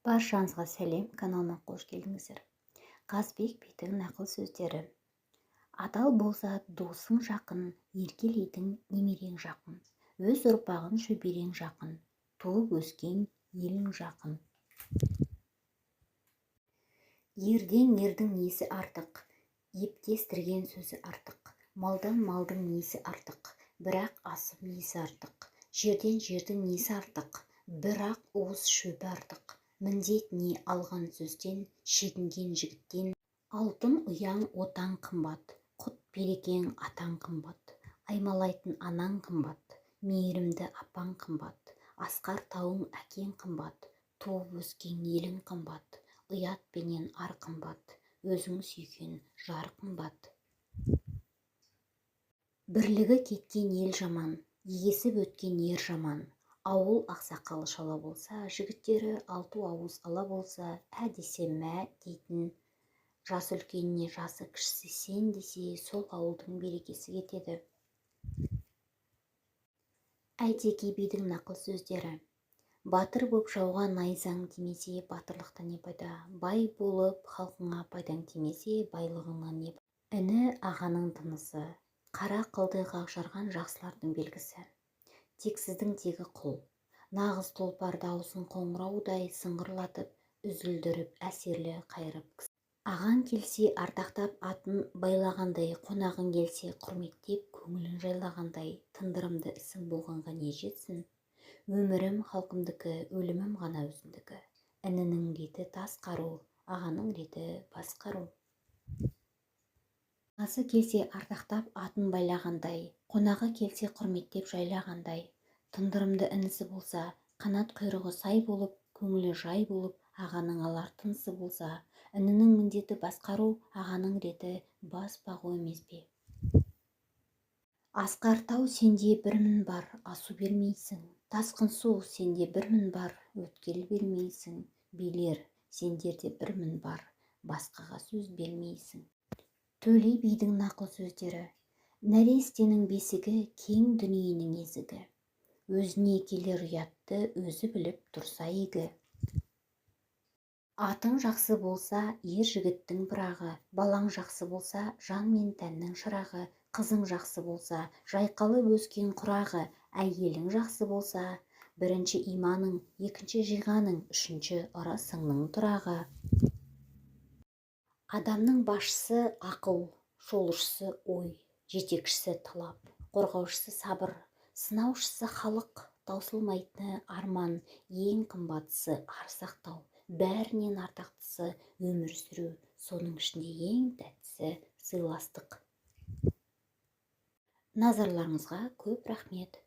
Баршаңызға сәлем, каналыма қош келдіңіздер. Қазбек бидің нақыл сөздері. Адал болса досың жақын, еркелейтін немерең жақын. Өз ұрпағын шөберең жақын, туып өскен елің жақын. Ерден ердің несі артық, ептестірген сөзі артық. Малдан малдың несі артық, бірақ асып несі артық. Жерден жердің несі артық, бірақ уыс шөбі артық. Міндет не алған сөзден, шегінген жігіттен. Алтын ұяң отан қымбат, құт берекең атаң қымбат. Аймалайтын анаң қымбат, мейірімді апаң қымбат. Асқар тауың әкең қымбат, туып өскен елің қымбат. Ұят пенен ар қымбат, өзің сүйген жар қымбат. Бірлігі кеткен ел жаман, егесіп өткен ер жаман. Ауыл ақсақалы шала болса, жігіттері алту ауыз ала болса, ә десе мә дейтін. Жас үлкеніне жасы кішісі сен десе, сол ауылдың берекесі кетеді. Әйтеке бидің нақыл сөздері. Батыр боп жауға найзаң тимесе, батырлықтан не пайда? Бай болып халқыңа пайдаң тимесе, байлығыңнан не пайда? Іні ағаның тынысы, қара қылды қақжарған жақсылардың белгісі. Тексіздің тегі құл, нағыз тұлпар даусын қоңыраудай сыңғырлатып, үзілдіріп, әсерлі қайырып. Ағаң келсе ардақтап атын байлағандай, қонағың келсе құрметтеп көңілін жайлағандай, тындырымды ісің болғанға не жетсін? Өмірім халқымдікі, өлімім ғана өзіндікі. Інінің реті тас қару, ағаның реті басқару. Ағасы келсе ардақтап атын байлағандай, қонағы келсе құрметтеп жайлағандай, тындырымды інісі болса, қанат құйрығы сай болып, көңілі жай болып, ағаның алар тынысы болса, інінің міндеті басқару, ағаның реті бас бағу емес пе? Асқар тау сенде бір мін бар, асу бермейсің. Тасқын су сенде бір мін бар, өткел бермейсің. Билер сендерде бір мін бар, басқаға сөз бермейсің. Төле бидің нақыл сөздері. Нәрестенің бесігі, кең дүниенің есігі. Өзіне келер ұятты өзі біліп тұрса игі. Атың жақсы болса, ер жігіттің пырағы, балаң жақсы болса, жан мен тәннің шырағы, қызың жақсы болса, жайқалып өскен құрағы, әйелің жақсы болса, бірінші иманың, екінші жиғаның, үшінші ырысыңның тұрағы. Адамның басшысы ақыл, шолушысы ой, жетекшісі талап, қорғаушысы сабыр, сынаушысы халық, таусылмайтыны арман, ең қымбатысы ар сақтау. Бәрінен ардақтысы өмір сүру, соның ішінде ең тәттісі сыйластық. Назарларыңызға көп рахмет.